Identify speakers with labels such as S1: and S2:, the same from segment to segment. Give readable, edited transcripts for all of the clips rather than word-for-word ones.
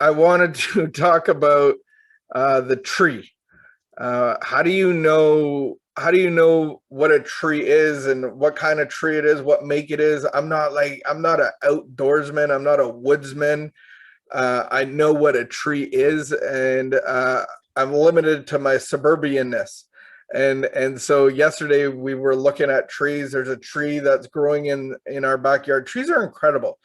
S1: I wanted to talk about the tree. How do you know? How do you know what a tree is and what kind of tree it is, what make it is? I'm not an outdoorsman. I'm not a woodsman. I know what a tree is, and I'm limited to my suburbianness. And so yesterday we were looking at trees. There's a tree that's growing in our backyard. Trees are incredible.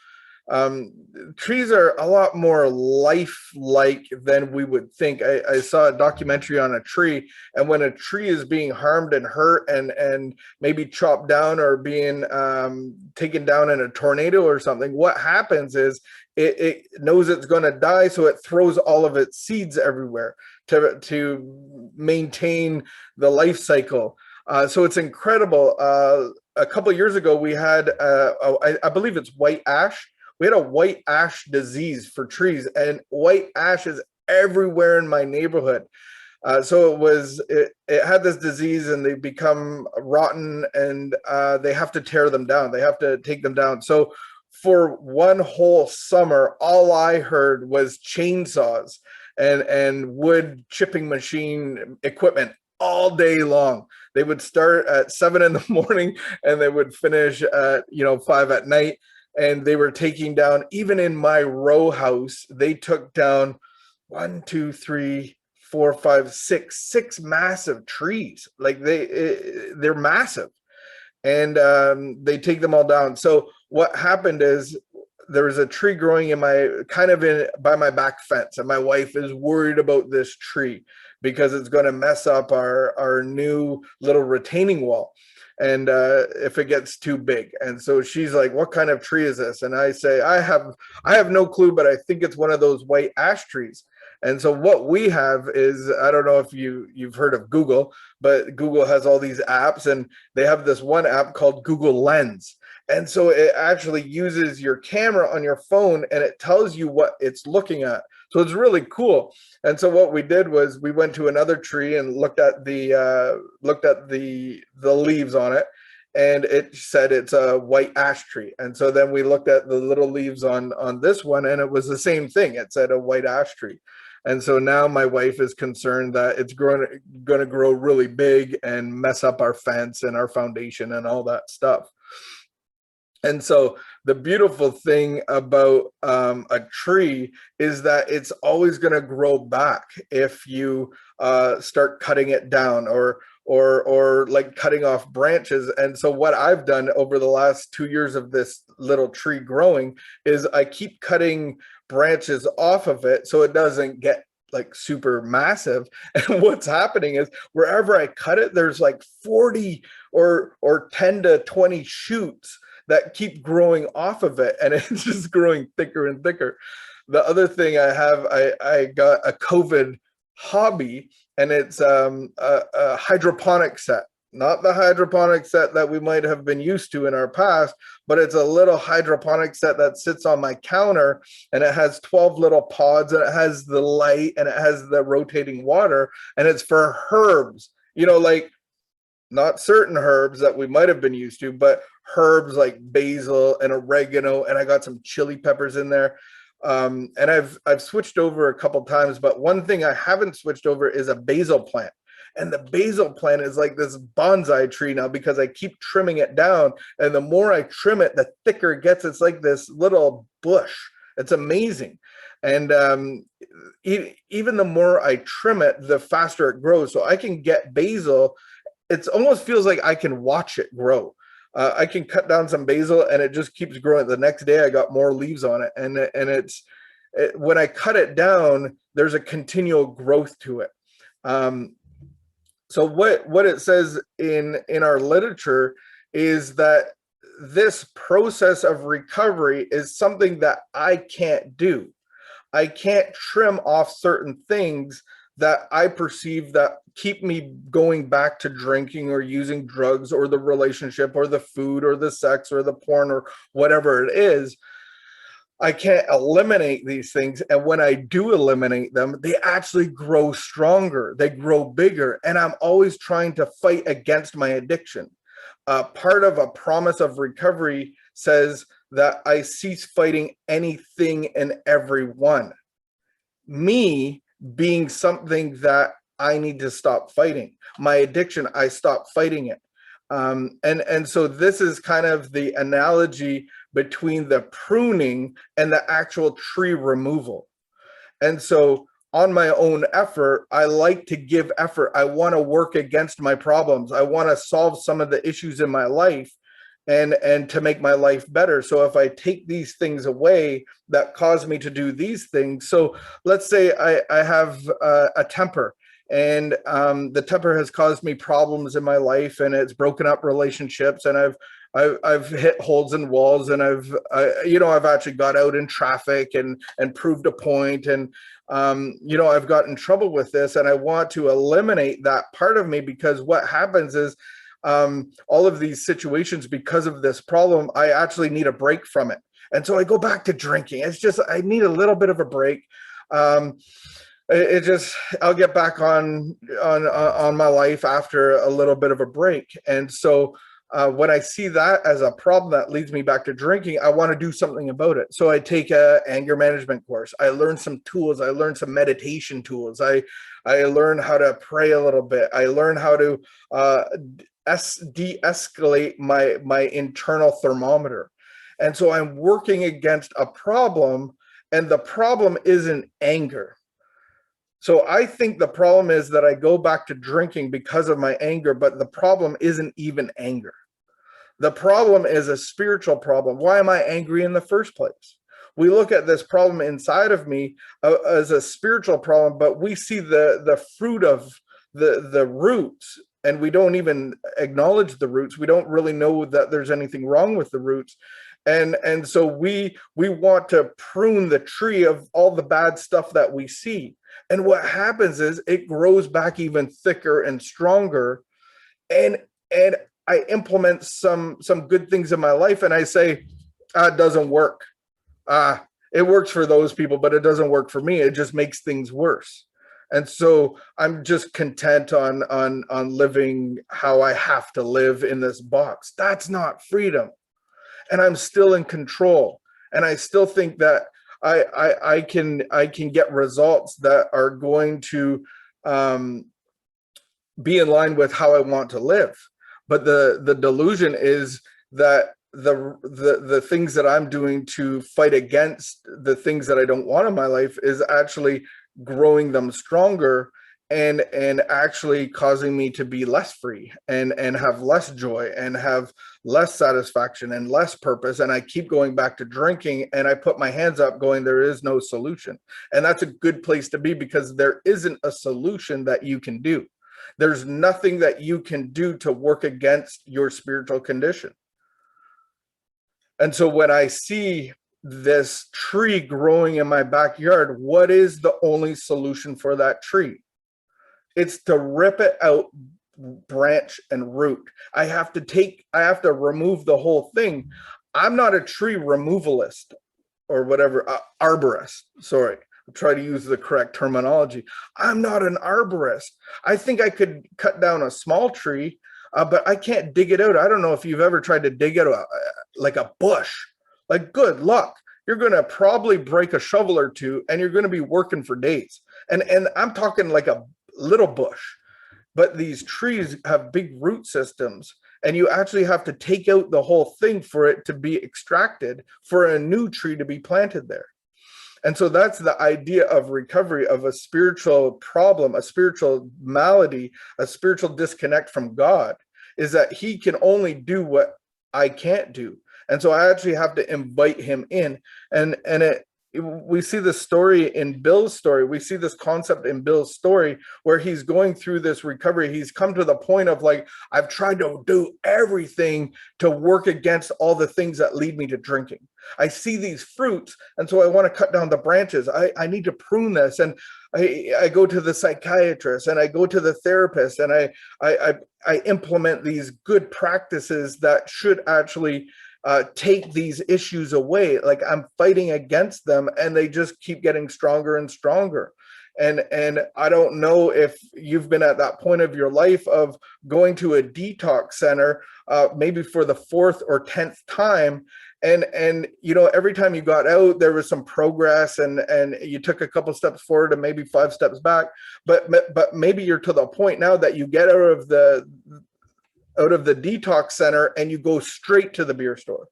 S1: um, Trees are a lot more lifelike than we would think. I saw a documentary on a tree, and when a tree is being harmed and hurt and maybe chopped down or being taken down in a tornado or something, what happens is it knows it's going to die, so it throws all of its seeds everywhere to maintain the life cycle. So it's incredible. A couple of years ago, we had, I believe it's white ash. We had a white ash disease for trees, and white ash is everywhere in my neighborhood. It had this disease, and they become rotten, and they have to tear them down. They have to take them down. So for one whole summer, all I heard was chainsaws and wood chipping machine equipment all day long. They would start at 7 in the morning and they would finish at 5 at night. And they were taking down, even in my row house, they took down one, two, three, four, five, six massive trees. Like they're massive, and they take them all down. So what happened is there was a tree growing in my kind of in by my back fence, and my wife is worried about this tree because it's going to mess up our new little retaining wall, and if it gets too big. And so she's like, what kind of tree is this? And I say, I have no clue, but I think it's one of those white ash trees. And so what we have is, I don't know if you've heard of Google, but Google has all these apps, and they have this one app called Google Lens. And so it actually uses your camera on your phone, and it tells you what it's looking at. So it's really cool. And so what we did was we went to another tree and looked at the leaves on it, and it said it's a white ash tree. And so then we looked at the little leaves on this one, and it was the same thing. It said a white ash tree. And so now my wife is concerned that it's going to grow really big and mess up our fence and our foundation and all that stuff. And so the beautiful thing about a tree is that it's always going to grow back if you start cutting it down or like cutting off branches. And so what I've done over the last 2 years of this little tree growing is I keep cutting branches off of it so it doesn't get like super massive. And what's happening is wherever I cut it, there's like 40 or 10 to 20 shoots that keep growing off of it, and it's just growing thicker and thicker. The other thing I got a COVID hobby, and it's a hydroponic set. Not the hydroponic set that we might have been used to in our past, but it's a little hydroponic set that sits on my counter, and it has 12 little pods, and it has the light, and it has the rotating water, and it's for herbs, like not certain herbs that we might have been used to, but herbs like basil and oregano, and I got some chili peppers in there. And I've switched over a couple times, but one thing I haven't switched over is a basil plant. And the basil plant is like this bonsai tree now because I keep trimming it down, and the more I trim it, the thicker it gets. It's like this little bush. It's amazing. And even the more I trim it, the faster it grows. So I can get basil. It almost feels like I can watch it grow. I can cut down some basil and it just keeps growing. The next day I got more leaves on it, and when I cut it down, there's a continual growth to it. So what it says in our literature is that this process of recovery is something that I can't do. I can't trim off certain things that I perceive that keep me going back to drinking or using drugs or the relationship or the food or the sex or the porn or whatever it is. I can't eliminate these things. And when I do eliminate them, they actually grow stronger. They grow bigger. And I'm always trying to fight against my addiction. Part of a promise of recovery says that I cease fighting anything and everyone. me being something that I need to stop fighting. My addiction, I stop fighting it. And so this is kind of the analogy between the pruning and the actual tree removal. And so on my own effort, I like to give effort. I want to work against my problems. I want to solve some of the issues in my life and to make my life better. So if I take these things away that cause me to do these things, so let's say I have a temper, and the temper has caused me problems in my life, and it's broken up relationships, and I've hit holes in walls, and I've actually got out in traffic and proved a point, and I've got in trouble with this, and I want to eliminate that part of me, because what happens is all of these situations, because of this problem, I actually need a break from it. And so I go back to drinking. It's just, I need a little bit of a break. I'll get back on my life after a little bit of a break. And so when I see that as a problem that leads me back to drinking, I want to do something about it. So I take a anger management course. I learn some tools. I learn some meditation tools. I learn how to pray a little bit. I learn how to de-escalate my internal thermometer. And so I'm working against a problem, and the problem isn't anger. So I think the problem is that I go back to drinking because of my anger, but the problem isn't even anger. The problem is a spiritual problem. Why am I angry in the first place? We look at this problem inside of me as a spiritual problem, but we see the fruit of the roots, and we don't even acknowledge the roots. We don't really know that there's anything wrong with the roots. And so we want to prune the tree of all the bad stuff that we see. And what happens is it grows back even thicker and stronger. And I implement some good things in my life, and I say, it doesn't work. It works for those people, but it doesn't work for me. It just makes things worse. And so I'm just content on living how I have to live in this box. That's not freedom. And I'm still in control. And I still think that I can get results that are going to be in line with how I want to live. But the delusion is that the things that I'm doing to fight against the things that I don't want in my life is actually growing them stronger and actually causing me to be less free and have less joy and have less satisfaction and less purpose. And I keep going back to drinking, and I put my hands up going, there is no solution. And that's a good place to be, because there isn't a solution that you can do. There's nothing that you can do to work against your spiritual condition. And so when I see this tree growing in my backyard, what is the only solution for that tree? It's to rip it out, branch and root. I have to remove the whole thing. I'm not a tree removalist or whatever, arborist. Sorry, I'll try to use the correct terminology. I'm not an arborist. I think I could cut down a small tree, but I can't dig it out. I don't know if you've ever tried to dig out like a bush. Like, good luck. You're going to probably break a shovel or two, and you're going to be working for days. And I'm talking like a little bush. But these trees have big root systems, and you actually have to take out the whole thing for it to be extracted, for a new tree to be planted there. And so that's the idea of recovery, of a spiritual problem, a spiritual malady, a spiritual disconnect from God, is that he can only do what I can't do. And so I actually have to invite him in. We see this story in Bill's story. We see this concept in Bill's story where he's going through this recovery. He's come to the point of like, I've tried to do everything to work against all the things that lead me to drinking. I see these fruits, and so I want to cut down the branches. I need to prune this. And I go to the psychiatrist, and I go to the therapist, and I implement these good practices that should actually take these issues away. Like, I'm fighting against them, and they just keep getting stronger and stronger. And I don't know if you've been at that point of your life of going to a detox center, maybe for the 4th or 10th time. And every time you got out, there was some progress, and you took a couple steps forward and maybe 5 steps back. But maybe you're to the point now that you get out of the detox center and you go straight to the beer store.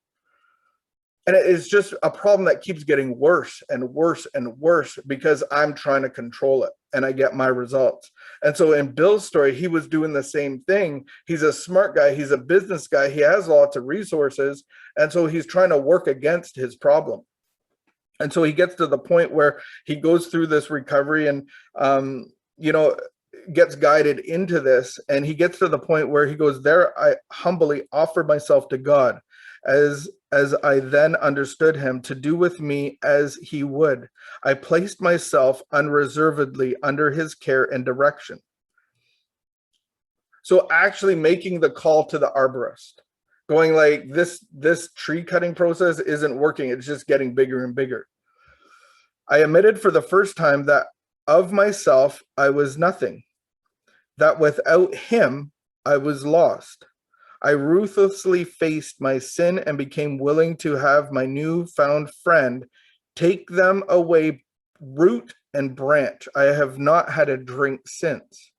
S1: And it is just a problem that keeps getting worse and worse and worse because I'm trying to control it and I get my results. And so in Bill's story, he was doing the same thing. He's a smart guy. He's a business guy. He has lots of resources. And so he's trying to work against his problem. And so he gets to the point where he goes through this recovery and, gets guided into this. And he gets to the point where he goes, there, I humbly offered myself to God as I then understood him to do with me as he would. I placed myself unreservedly under his care and direction. So actually making the call to the arborist, going like, this tree cutting process isn't working. It's just getting bigger and bigger. I admitted for the first time that of myself, I was nothing, that without him, I was lost. I ruthlessly faced my sin and became willing to have my newfound friend take them away root and branch. I have not had a drink since.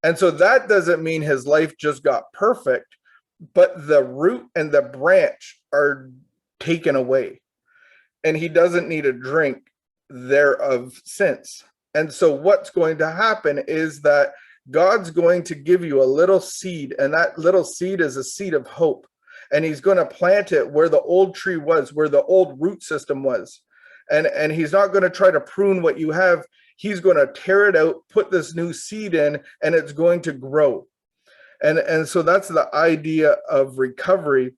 S1: And so that doesn't mean his life just got perfect, but the root and the branch are taken away. And he doesn't need a drink thereof since. And so what's going to happen is that God's going to give you a little seed, and that little seed is a seed of hope. And he's going to plant it where the old tree was, where the old root system was. And he's not going to try to prune what you have. He's going to tear it out, put this new seed in, and it's going to grow. And so that's the idea of recovery,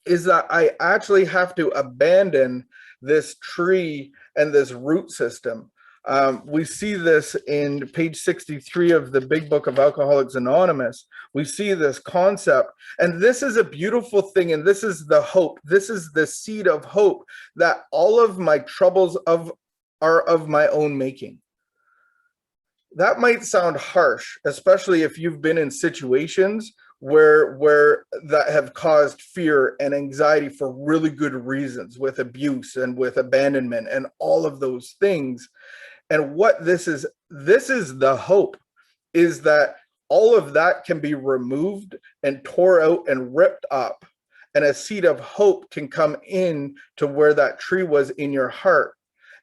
S1: is that I actually have to abandon this tree and this root system. We see this in page 63 of the big book of Alcoholics Anonymous. We see this concept, and this is a beautiful thing, and this is the hope. This is the seed of hope, that all of my troubles are of my own making. That might sound harsh, especially if you've been in situations where that have caused fear and anxiety for really good reasons, with abuse and with abandonment and all of those things. And what this is the hope, is that all of that can be removed and tore out and ripped up, and a seed of hope can come in to where that tree was in your heart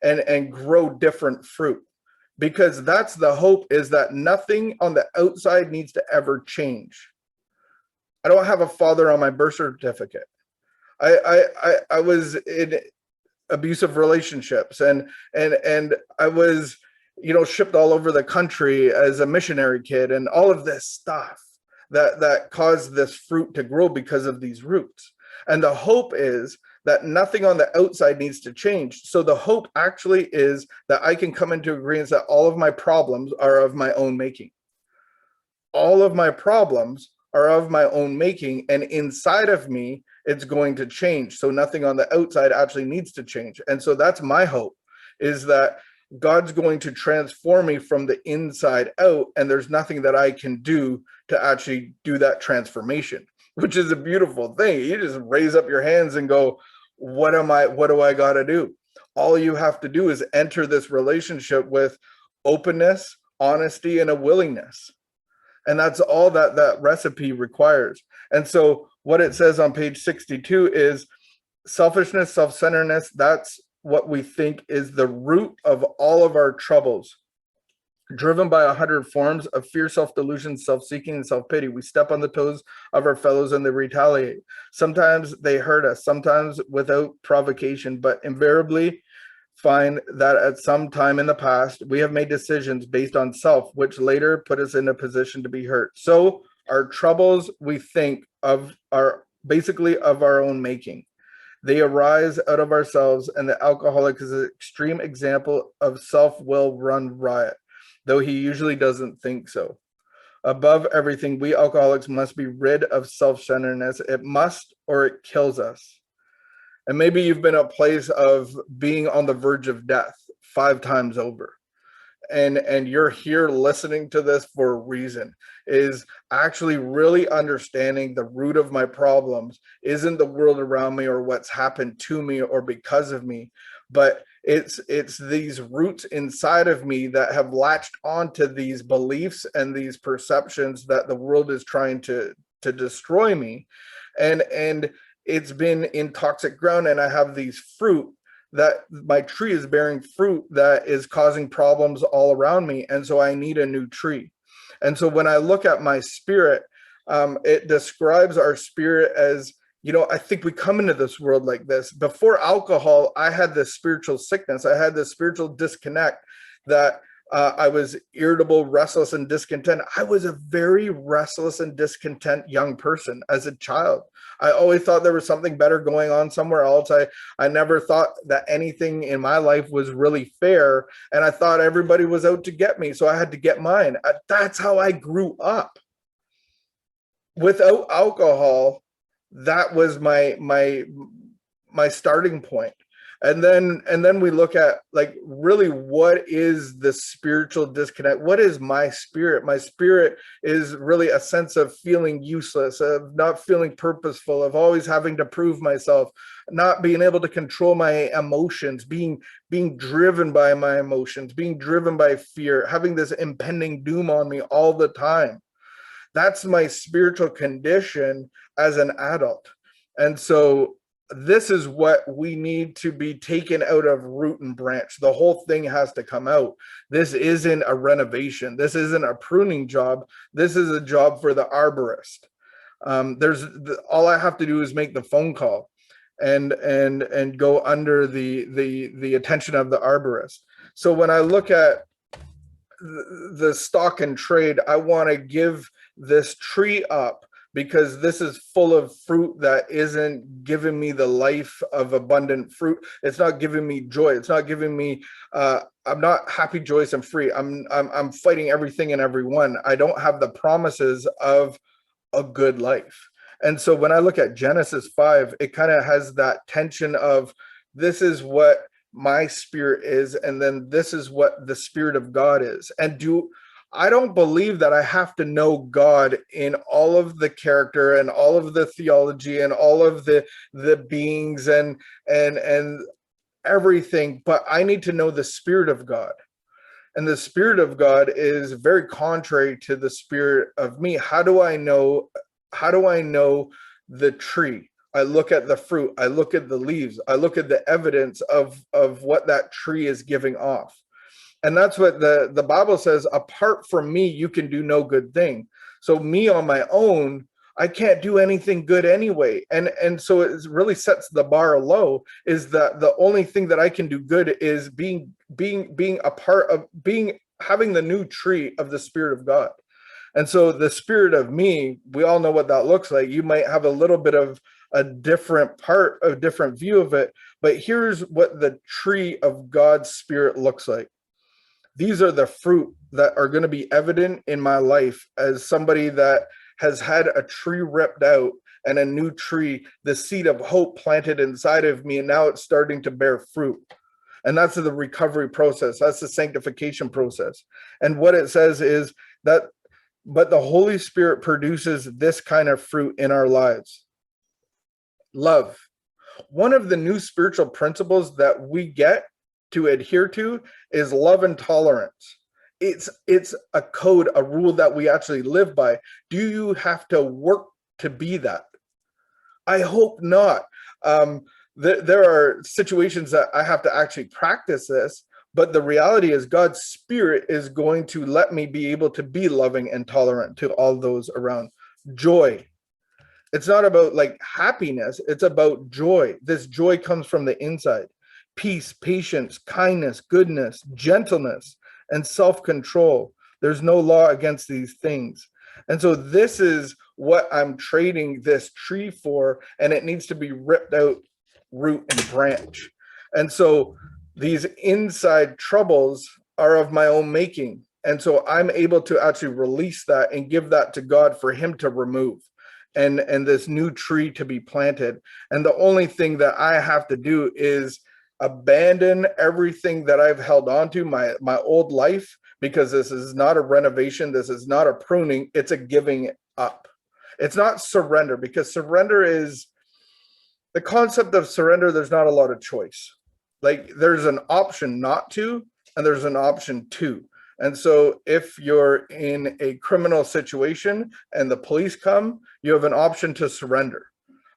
S1: and grow different fruit. Because that's the hope, is that nothing on the outside needs to ever change. I don't have a father on my birth certificate. I was in abusive relationships, and I was, shipped all over the country as a missionary kid, and all of this stuff that caused this fruit to grow because of these roots. And the hope is that nothing on the outside needs to change. So the hope actually is that I can come into agreement that all of my problems are of my own making. All of my problems are of my own making, and inside of me, it's going to change. So nothing on the outside actually needs to change. And so that's my hope, is that God's going to transform me from the inside out, and there's nothing that I can do to actually do that transformation, which is a beautiful thing. You just raise up your hands and go, what do I got to do? All you have to do is enter this relationship with openness, honesty, and a willingness. And that's all that recipe requires. And so what it says on page 62 is selfishness, self-centeredness. That's what we think is the root of all of our troubles. Driven by 100 forms of fear, self-delusion, self-seeking, and self-pity, we step on the toes of our fellows and they retaliate. Sometimes they hurt us, sometimes without provocation, but invariably find that at some time in the past, we have made decisions based on self, which later put us in a position to be hurt. So our troubles, we think of, are basically of our own making. They arise out of ourselves, and the alcoholic is an extreme example of self-will run riot, though he usually doesn't think so. Above everything, we alcoholics must be rid of self-centeredness. It must, or it kills us. And maybe you've been a place of being on the verge of death 5 times over. and you're here listening to this for a reason, is actually really understanding the root of my problems isn't the world around me or what's happened to me or because of me, but it's these roots inside of me that have latched onto these beliefs and these perceptions that the world is trying to destroy me. And it's been in toxic ground, and I have these fruit that my tree is bearing fruit that is causing problems all around me. And so I need a new tree. And so when I look at my spirit, it describes our spirit as, I think we come into this world like this. Before alcohol, I had this spiritual sickness. I had this spiritual disconnect that I was irritable, restless, and discontent. I was a very restless and discontent young person as a child. I always thought there was something better going on somewhere else. I never thought that anything in my life was really fair, and I thought everybody was out to get me, so I had to get mine. That's how I grew up. Without alcohol, that was my starting point. And then we look at, like, really, what is the spiritual disconnect? What is my spirit? My spirit is really a sense of feeling useless, of not feeling purposeful, of always having to prove myself, not being able to control my emotions, being driven by my emotions, being driven by fear, having this impending doom on me all the time. That's my spiritual condition as an adult. And so this is what we need to be taken out of root and branch. The whole thing has to come out. This isn't a renovation. This isn't a pruning job. This is a job for the arborist. All I have to do is make the phone call and go under the attention of the arborist. So when I look at the stock and trade, I want to give this tree up because this is full of fruit that isn't giving me the life of abundant fruit. It's not giving me joy. It's not giving me, I'm not happy, joyous, and free. I'm fighting everything and everyone. I don't have the promises of a good life. And so when I look at Genesis 5, it kind of has that tension of, this is what my spirit is, and then this is what the Spirit of God is. And I don't believe that I have to know God in all of the character and all of the theology and all of the beings and everything, but I need to know the Spirit of God. And the Spirit of God is very contrary to the spirit of me. How do I know the tree? I look at the fruit, I look at the leaves, I look at the evidence of what that tree is giving off. And that's what the Bible says, apart from me, you can do no good thing. So me on my own, I can't do anything good anyway. And so it really sets the bar low, is that the only thing that I can do good is being a part of having the new tree of the Spirit of God. And so the spirit of me, we all know what that looks like. You might have a little bit of a different view of it, but here's what the tree of God's Spirit looks like. These are the fruit that are going to be evident in my life as somebody that has had a tree ripped out and a new tree, the seed of hope planted inside of me, and now it's starting to bear fruit. And that's the recovery process. That's the sanctification process. And what it says is that, but the Holy Spirit produces this kind of fruit in our lives. Love. One of the new spiritual principles that we get to adhere to is love and tolerance. It's a code, a rule that we actually live by. Do you have to work to be that? I hope not. There are situations that I have to actually practice this, but the reality is God's Spirit is going to let me be able to be loving and tolerant to all those around. Joy. It's not about like happiness. It's about joy. This joy comes from the inside. Peace, patience, kindness, goodness, gentleness, and self-control. There's no law against these things. And so this is what I'm trading this tree for, and it needs to be ripped out root and branch. And so these inside troubles are of my own making. And so I'm able to actually release that and give that to God for him to remove, and this new tree to be planted. And the only thing that I have to do is abandon everything that I've held on to, my old life, because this is not a renovation, this is not a pruning, it's a giving up. It's not surrender, because surrender is the concept of surrender. There's not a lot of choice. Like there's an option not to, and there's an option to. And so if you're in a criminal situation and the police come, you have an option to surrender.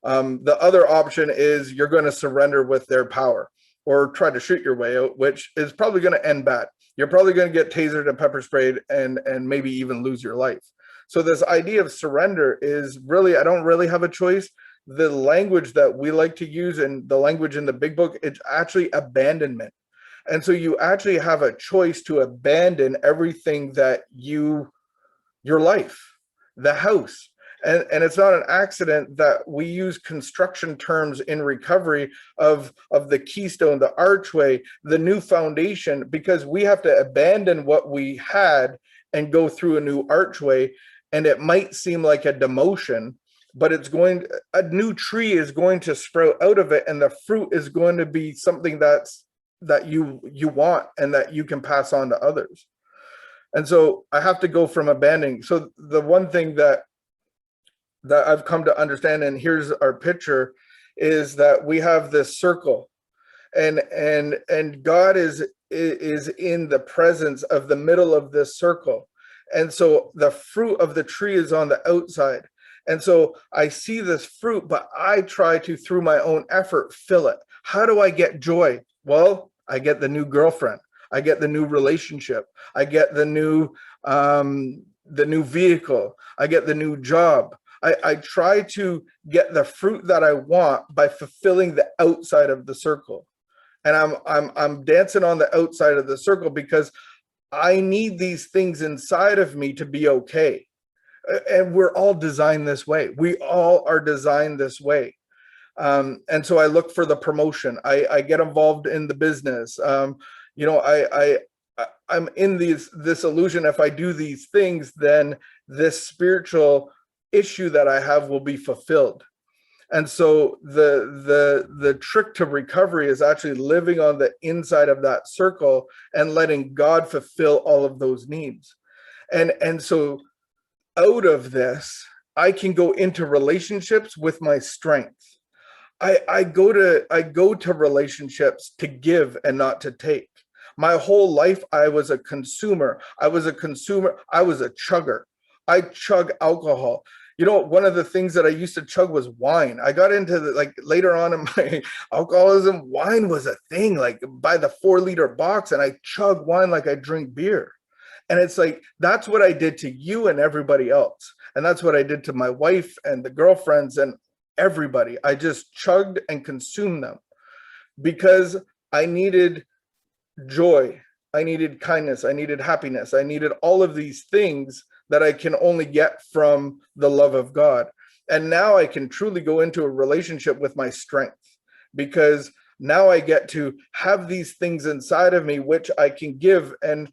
S1: The other option is you're going to surrender with their power or try to shoot your way out, which is probably going to end bad. You're probably going to get tasered and pepper sprayed and maybe even lose your life. So this idea of surrender is really, I don't really have a choice. The language that we like to use and the language in the big book, it's actually abandonment. And so you actually have a choice to abandon everything that your life, the house. And it's not an accident that we use construction terms in recovery of the keystone, the archway, the new foundation, because we have to abandon what we had and go through a new archway. And it might seem like a demotion, but a new tree is going to sprout out of it, and the fruit is going to be something that you want and that you can pass on to others. And so I have to go from abandoning. So the one thing that I've come to understand, and here's our picture, is that we have this circle, and God is in the presence of the middle of this circle. And so the fruit of the tree is on the outside. And so I see this fruit, but I try to, through my own effort, fill it. How do I get joy? Well, I get the new girlfriend. I get the new relationship. I get the new vehicle. I get the new job. I try to get the fruit that I want by fulfilling the outside of the circle. And I'm dancing on the outside of the circle because I need these things inside of me to be okay. And we're all designed this way. We all are designed this way. And so I look for the promotion. I get involved in the business. I'm in this illusion. If I do these things, then this spiritual issue that I have will be fulfilled. And so the trick to recovery is actually living on the inside of that circle and letting God fulfill all of those needs. And so out of this, I can go into relationships with my strength. I go to relationships to give and not to take. My whole life, I was a consumer. I was a chugger. I chug alcohol. One of the things that I used to chug was wine. I got into later on in my alcoholism, wine was a thing, like buy the 4-liter box and I chug wine like I drink beer. And it's like, that's what I did to you and everybody else. And that's what I did to my wife and the girlfriends and everybody. I just chugged and consumed them because I needed joy. I needed kindness. I needed happiness. I needed all of these things that I can only get from the love of God. And now I can truly go into a relationship with my strength, because now I get to have these things inside of me, which I can give. And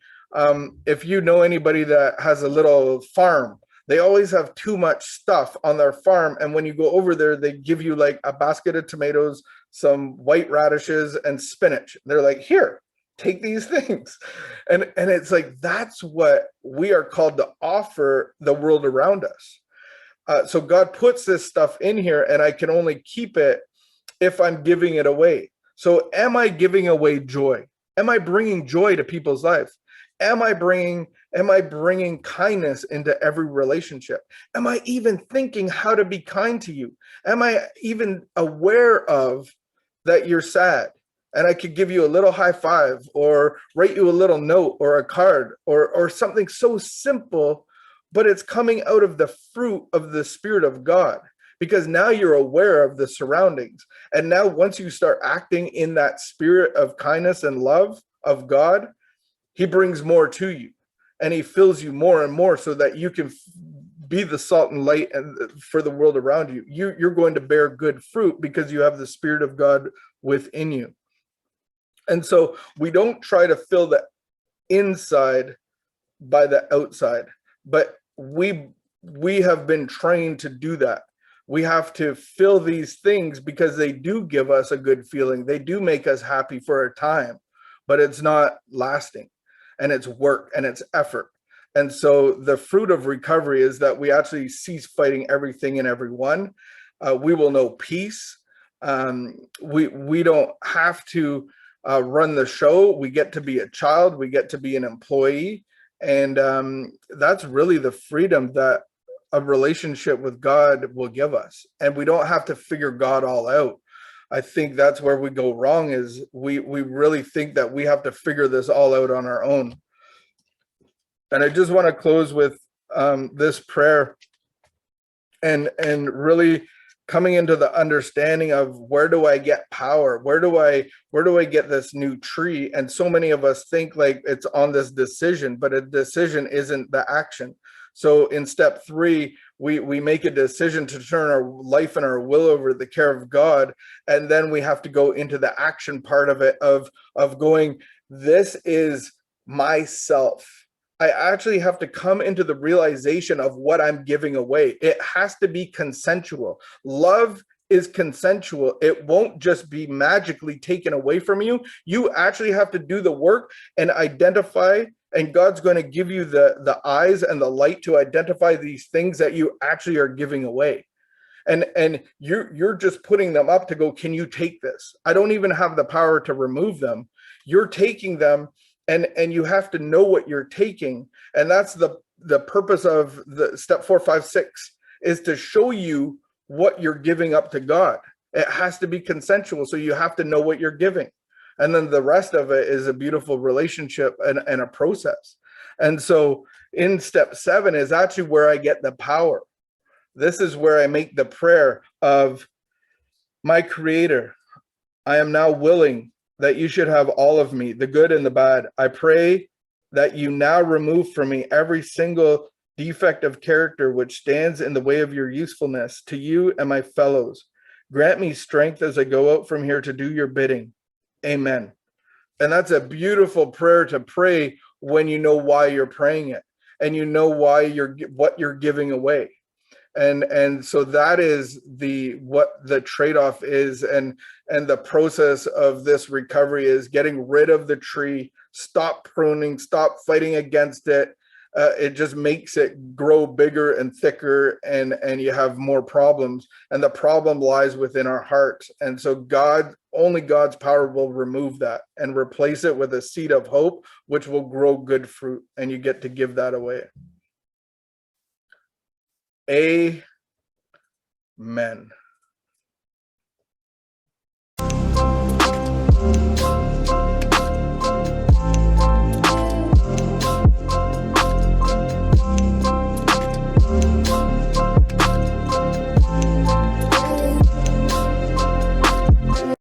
S1: if you know anybody that has a little farm, they always have too much stuff on their farm. And when you go over there, they give you like a basket of tomatoes, some white radishes, and spinach. They're like, here, take these things. And it's like, that's what we are called to offer the world around us. So God puts this stuff in here, and I can only keep it if I'm giving it away. So am I giving away joy? Am I bringing joy to people's lives? Am I bringing kindness into every relationship? Am I even thinking how to be kind to you? Am I even aware of that you're sad? And I could give you a little high five or write you a little note or a card or something so simple, but it's coming out of the fruit of the Spirit of God, because now you're aware of the surroundings. And now once you start acting in that spirit of kindness and love of God, He brings more to you and He fills you more and more so that you can be the salt and light and for the world around you. You're going to bear good fruit because you have the Spirit of God within you. And so we don't try to fill the inside by the outside, but we have been trained to do that. we have to feel these things because they do give us a good feeling. They do make us happy for a time, but it's not lasting, and it's work and it's effort. And so the fruit of recovery is that we actually cease fighting everything and everyone. We will know peace. We don't have to run the show. We get to be a child. We get to be an employee. And that's really the freedom that a relationship with God will give us. And we don't have to figure God all out. I think that's where we go wrong, is we really think that we have to figure this all out on our own. And I just want to close with this prayer, and really coming into the understanding of, where do I get power? Where do I get this new tree? And so many of us think like it's on this decision, but a decision isn't the action. So in step 3, we make a decision to turn our life and our will over to the care of God. And then we have to go into the action part of it, of going, this is myself. I actually have to come into the realization of what I'm giving away. It has to be consensual. Love is consensual. It won't just be magically taken away from you. You actually have to do the work and identify, and God's going to give you the eyes and the light to identify these things that you actually are giving away. And you're just putting them up to go, can you take this? I don't even have the power to remove them. You're taking them, and you have to know what you're taking. And that's the purpose of the step 4, 5, 6, is to show you what you're giving up to God. It has to be consensual, so you have to know what you're giving. And then the rest of it is a beautiful relationship and a process. And so in step 7 is actually where I get the power. This is where I make the prayer of, my Creator, I am now willing that you should have all of me, the good and the bad. I pray that you now remove from me every single defect of character which stands in the way of your usefulness to you and my fellows. Grant me strength as I go out from here to do your bidding. Amen. And that's a beautiful prayer to pray when you know why you're praying it, and you know why what you're giving away. And so that is what the trade-off is, and the process of this recovery is getting rid of the tree, stop pruning, stop fighting against it. It just makes it grow bigger and thicker, and you have more problems, and the problem lies within our hearts. And so only God's power will remove that and replace it with a seed of hope, which will grow good fruit, and you get to give that away. Amen.